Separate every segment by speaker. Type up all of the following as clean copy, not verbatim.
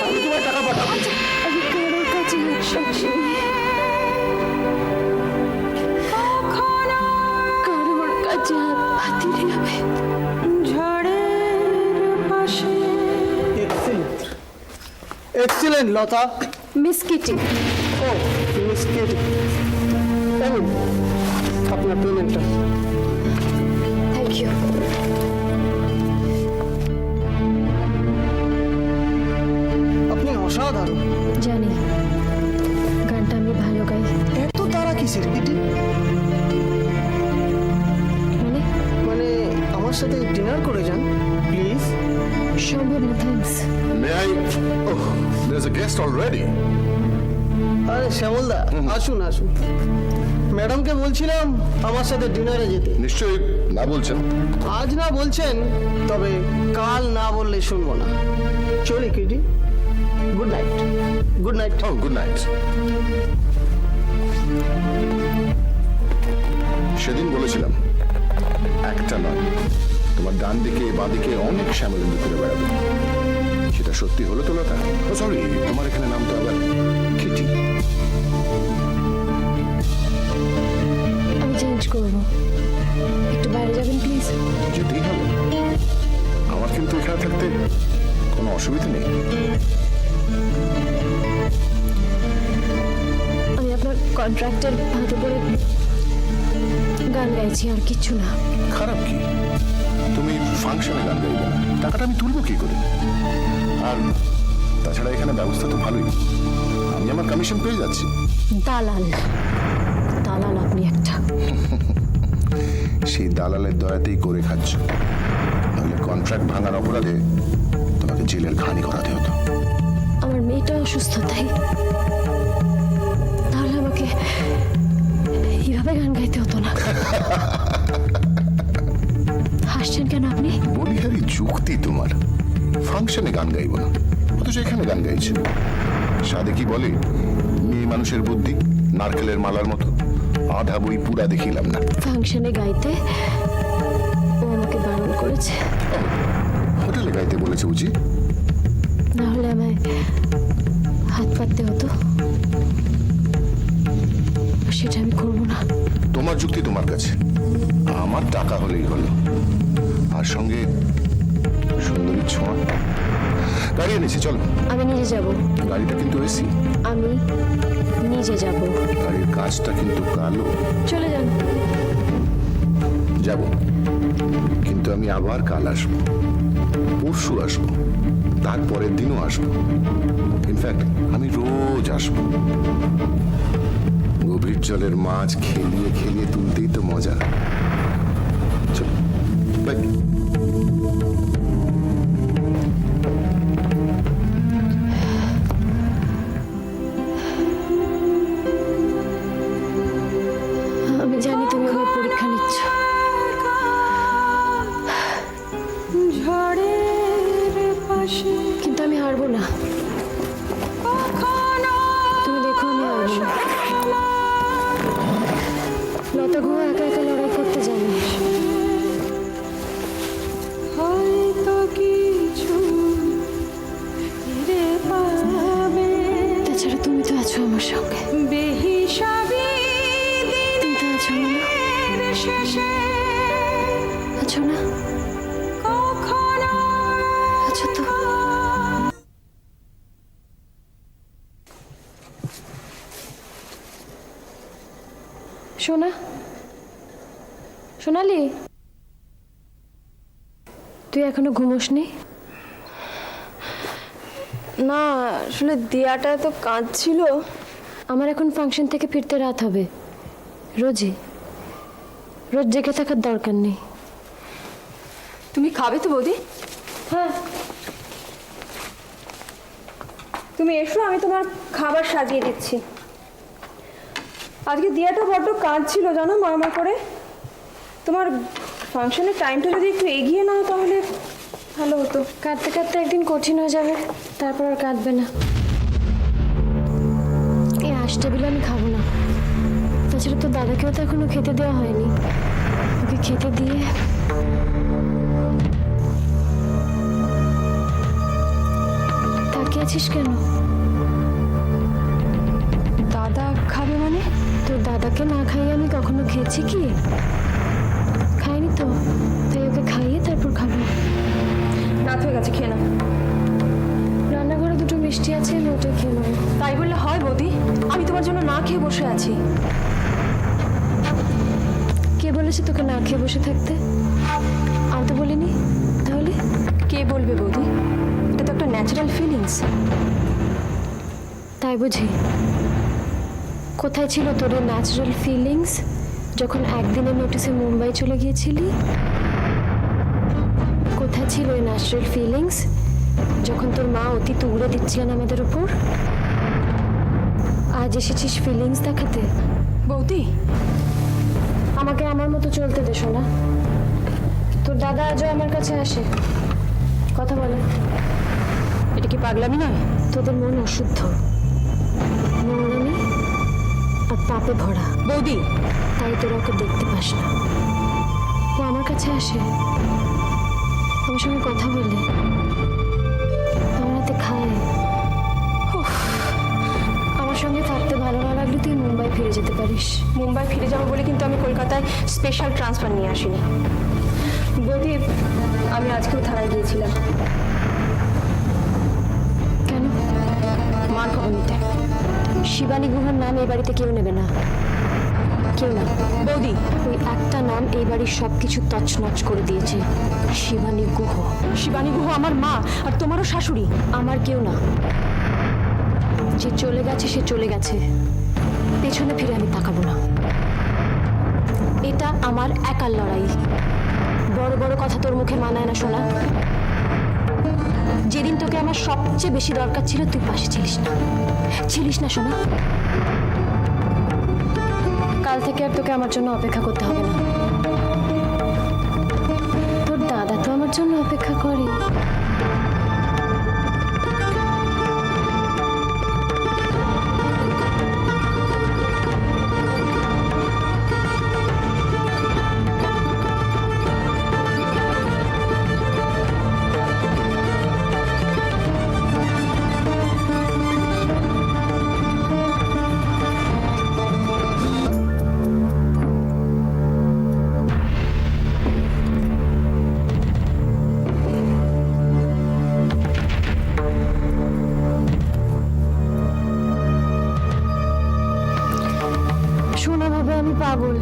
Speaker 1: আমি তোমার টাকা পাঠাবো।
Speaker 2: আমি কারোর কাছে হাত কারোর কাছে হাত পাতিনি আমি।
Speaker 1: এক্সিলেন্ট লতা।
Speaker 2: মিস কিটি,
Speaker 1: ও মিস কেটি, আপনার পেমেন্টটা।
Speaker 2: Thank you.
Speaker 1: আপনি অসাধারণ।
Speaker 2: জানি গানটা আমি ভালো গাই।
Speaker 1: এত তারা কিসের কিটি?
Speaker 2: মানে
Speaker 1: মানে আমার সাথে ডিনার করে যান প্লিজ।
Speaker 2: সম্ভব না, thanks.
Speaker 3: May I? Oh, there's a guest already.
Speaker 1: আরে শ্যামলদা, আসুন আসুন। ম্যাডামকে বলছিলাম আমার সাথে ডিনারে যেতে।
Speaker 3: নিশ্চয়ই না বলছেন।
Speaker 1: আজ না বলছেন, তবে কাল না বললে শুনবো না। চলি Kitty, good night. Good night.
Speaker 3: Oh, good night. সেদিন বলেছিলাম একটা নয়, তোমার ডান দিকে বাঁ দিকে অনেক শ্যামলেন্দু ঘুরে বেড়াবে। সেটা সত্যি হলো তো লতা? ও সরি, তোমার এখানে নাম তো আবার কিটি।
Speaker 2: আমি চেঞ্জ করবো, একটু বাইরে যাবেন প্লিজ।
Speaker 3: যেতেই হবে। আমার কিন্তু এখানে থাকতে কোনো অসুবিধা নেই।
Speaker 2: আমি আপনার কন্ট্রাক্টের হাতে পড়ে গান গাইছি, আর কিচ্ছু না।
Speaker 3: খারাপ কি? তুমি ফাংশনে গান গাইবে না, টাকাটা আমি তুলবো কি করে? আর তাছাড়া এখানে ব্যবস্থা তো ভালোই, আমি আমার কমিশন পেয়ে যাচ্ছি।
Speaker 2: দালাল, দালাল আপনি একটা।
Speaker 3: সেই দালালের দয়াতেই করে খাচ্ছ, নাহলে কন্ট্রাক্ট ভাঙার অপরাধে তোমাকে জেলের ঘানি করাতে হতো।
Speaker 2: আমার মেয়েটা অসুস্থ, তাই তাহলে আমাকে এইভাবে গান গাইতে হতো না। হাসছেন কেন আপনি?
Speaker 3: বলিহারি যুক্তি তোমার। ফাংশনে গান গাইব না, অথচ এখানে গান গাইছে। সাদে কি বলে, মেয়ে মানুষের বুদ্ধি নারকেলের মালার মতো, আধা বই পুরা দেখিলাম না।
Speaker 2: ফাংশনে গাইতে ও আমাকে বারণ করেছে।
Speaker 3: হোটেলে গাইতে বলেছে বুঝি?
Speaker 2: না হলে আমায় হাত পাততে হতো, সেটা আমি করবো না।
Speaker 3: তোমার যুক্তি তোমার কাছে, আমার টাকা হলেই হলো, আর সঙ্গে সুন্দরী ছোঁয়া। গাড়ি এনেছি, চলো।
Speaker 2: আমি নিজে যাব।
Speaker 3: গাড়িটা কিন্তু এসি।
Speaker 2: আমি নিজে যাব।
Speaker 3: গাড়ির কাজটা কিন্তু কালো।
Speaker 2: চলে যান।
Speaker 3: যাব, কিন্তু আমি আবার কাল আসবো, পরশু আসবো, তারপরের দিনও আসবো। ইনফ্যাক্ট আমি রোজ আসবো। গভীর জলের মাছ খেলিয়ে খেলিয়ে তুলতেই তো মজা। চলো, বাই।
Speaker 2: আমি জানি তুমি আমার পরীক্ষা নিচ্ছ, কিন্তু আমি হারবো না। তুমি দেখো আমি হারবো না। লতা গুহা একা একা লড়াই করতে জানে। তাছাড়া তুমি তো আছো আমার সঙ্গে। তুমি তো আছো না? আছো না? আছো তো? সোনা, সোনালি, তুই এখনো ঘুমোসনি?
Speaker 4: না, আসলে দিয়াটা তো কাঁদছিল।
Speaker 2: আমার এখন ফাংশন থেকে ফিরতে রাত হবে। রোজ জেগে থাকার দরকার নেই।
Speaker 4: তুমি খাবে তো বৌদি?
Speaker 2: হ্যাঁ,
Speaker 4: তুমি এসো, আমি তোমার খাবার সাজিয়ে দিচ্ছি। আজকে দিয়াটা বড্ড কাঁদছিল জানো, মা করে। তোমার ফাংশনের টাইমটা যদি একটু এগিয়ে নাও তাহলে ভালো হতো।
Speaker 2: কাঁদতে কাঁদতে একদিন কঠিন হয়ে যাবে, তারপর আর কাঁদবে না। এই আঁশ টেবিলে আমি খাবো না। তাছাড়া তো দাদাকেও তো এখনো খেতে দেওয়া হয়নি। ওকে খেতে দিয়ে চেয়েছিস কেন?
Speaker 4: দাদা খাবে মানে?
Speaker 2: তোর দাদাকে না খাইয়ে আমি কখনো খেয়েছি কি? খাইনি তো, তাই ওকে খাইয়ে তারপর খাবো।
Speaker 4: রাত হয়ে গেছে, খেয়ে না।
Speaker 2: রান্নাঘরে দুটো মিষ্টি আছে, আমি ওটাই খেয়ে নেবো।
Speaker 4: তাই বললে হয় বৌদি? আমি তোমার জন্য না খেয়ে বসে আছি।
Speaker 2: কে বলেছে তোকে না খেয়ে বসে থাকতে? আমি তো বলিনি। তাহলে
Speaker 4: কে বলবে বৌদি? এটা তো একটা ন্যাচারাল ফিলিংস।
Speaker 2: তাই বুঝি? কোথায় ছিল তোর ন্যাচারাল ফিলিংস যখন একদিনের নোটিসে মুম্বাই চলে গিয়েছিলি? কোথায় ছিল এই ন্যাচারাল ফিলিংস যখন তোর মা অতি তুগড়ে দিচ্ছিলেন আমাদের উপর? আজ এসেছিস ফিলিংস দেখাতে?
Speaker 4: বৌদি,
Speaker 2: আমাকে আমার মতো চলতে দে শোনা। তোর দাদা আজও আমার কাছে আসে, কথা বলে।
Speaker 4: এটা কি পাগলামি নয়?
Speaker 2: তোদের মন অশুদ্ধ, নোংরামি আর পাপে ভরা।
Speaker 4: বৌদি,
Speaker 2: তাই তোরা ওকে দেখতে পাস না। ও আমার কাছে আসে, আমার সঙ্গে কথা বলে, আমার হাতে খায়। উফ, আমার সঙ্গে থাকতে ভালো না লাগলে তুই মুম্বাই ফিরে যেতে পারিস।
Speaker 4: মুম্বাই ফিরে যাবো বলে কিন্তু আমি কলকাতায় স্পেশাল ট্রান্সফার নিয়ে আসিনি। বৌদি, আমি আজকেও থানায় গিয়েছিলাম।
Speaker 2: কেন?
Speaker 4: মার খবর নিতে।
Speaker 2: শিবানী গুহার নাম এই বাড়িতে কেউ নেবে না, কেউ না।
Speaker 4: বৌদি,
Speaker 2: ওই একটা নাম এই বাড়ির সবকিছু তছনছ করে দিয়েছে, শিবানী গুহ।
Speaker 4: শিবানী গুহ আমার মা, আর তোমারও শাশুড়ি।
Speaker 2: আমার কেউ না। যে চলে গেছে সে চলে গেছে, পেছনে ফিরে আমি তাকাবো না। এটা আমার একার লড়াই। বড় বড় কথা তোর মুখে মানায় না শোনা। যেদিন তোকে আমার সবচেয়ে বেশি দরকার ছিল তুই পাশে ছিলিস না শোনা। কাল থেকে আর তোকে আমার জন্য অপেক্ষা করতে হবে না। তোর দাদা তো আমার জন্য অপেক্ষা করে। শোনা ভাবে আমি পাগল,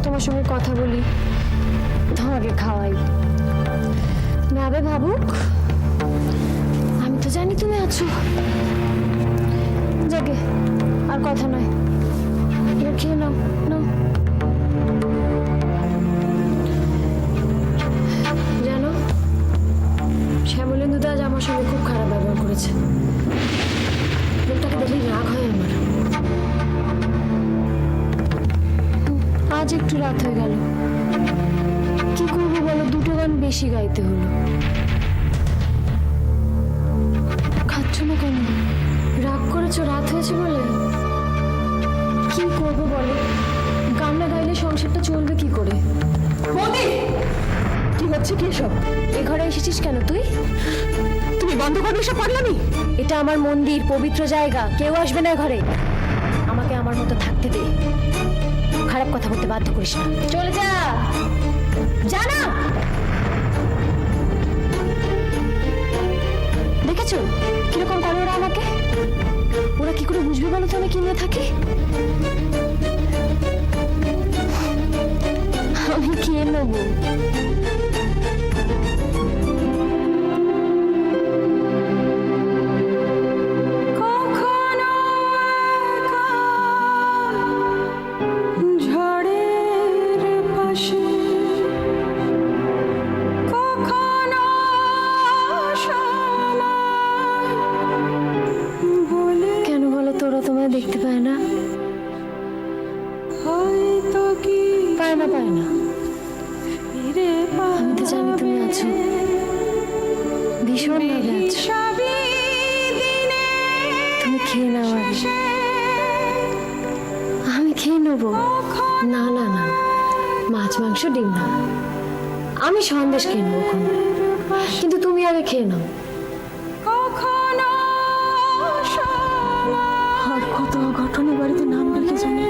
Speaker 2: তোমার সঙ্গে কথা বলি, তোমাকে খাওয়াই। ভাবে ভাবুক, আমি তো জানি তুমি আছো। যাকে আর কথা নয়, এবার খেয়ে নাও। জানো, শ্যামলেন্দু দা আজ আমার সঙ্গে খুব খারাপ ব্যবহার করেছে। লোকটাকে দেখলেই রাগ হয় আমার। আজ একটু রাত হয়ে গেল, কি করবো বলো, দুটো গান বেশি গাইতে হলো। খাচ্ছ না কেন? রাগ করেছো রাত হয়েছে বলে? কি করবো বলো, গান না গাইলে সংসারটা চলবে কি করে?
Speaker 4: বৌদি, কি হচ্ছে কি সব?
Speaker 2: এ ঘরে এসেছিস কেন তুই?
Speaker 4: তুমি বন্ধ করবে সব পাগলামি।
Speaker 2: এটা আমার মন্দির, পবিত্র জায়গা, কেউ আসবে না ঘরে। আমাকে আমার মতো থাকতে দে, খারাপ কথা বলতে বাধ্য করিস না। চলে যা, যা না। দেখেছো কিরকম করে ওরা আমাকে? ওরা কি করে বুঝবে বলো তো আমি কি নিয়ে থাকি? আমি খেয়ে নেবো। দেখতে পায় না, পায় না। আমি তো জানি তুমি আছো, ভীষণ ভাবে আছো। তুমি খেয়ে নাও আগে, আমি খেয়ে নেবো। না, মাছ মাংস ডিম না, আমি সন্দেশ খেয়ে নেবো, কিন্তু তুমি আগে খেয়ে নাও।
Speaker 4: অঘটনের বাড়িতে নাম লিখে জানি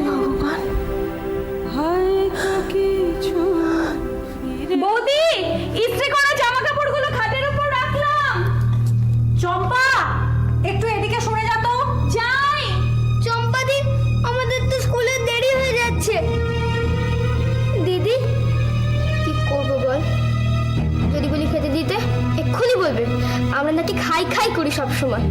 Speaker 4: ভগবান। বৌদি, ইস্ত্রি করা জামা কাপড়গুলো খাটের উপর রাখলাম। চম্পা, একটু এদিকে সরে যা তো। যাই।
Speaker 2: চম্পাদি, আমাদের তো স্কুলে দেরি হয়ে যাচ্ছে। দিদি, কি করব বল? যদি বলি খেতে দিতে, এক্ষুনি বলবে আমরা নাকি খাই খাই করি সব সময়।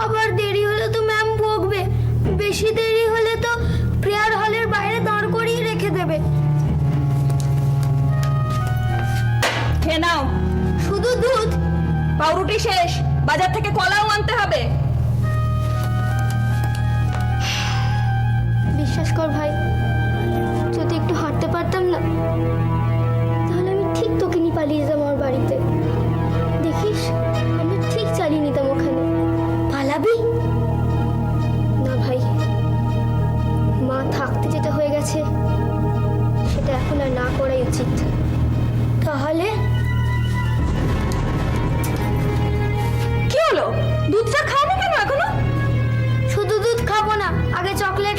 Speaker 2: আবার দেরি হলে তো ম্যাম বকবে, বেশি দেরি হলে তো প্রেয়ার হলের বাইরে দাঁড় করিয়ে রেখে দেবে।
Speaker 4: খেয়ে নাও।
Speaker 2: শুধু দুধ?
Speaker 4: পাউরুটি শেষ, বাজার থেকে কলাও আনতে হবে।
Speaker 2: বিশ্বাস কর ভাই, যদি একটু হাঁটতে পারতাম না, তাহলে আমি ঠিক তোকে নিয়ে পালিয়ে যাবো আমার বাড়িতে। দেখিস, আমি ঠিক চালিয়ে নিতাম ওখানে। পালাবি না ভাই, মা থাকতে যেটা হয়ে গেছে সেটা এখন আর না করাই উচিত। তাহলে
Speaker 4: কি হলো? দুধটা খাওনি কেন এখনো?
Speaker 2: শুধু দুধ খাবো না, আগে চকলেট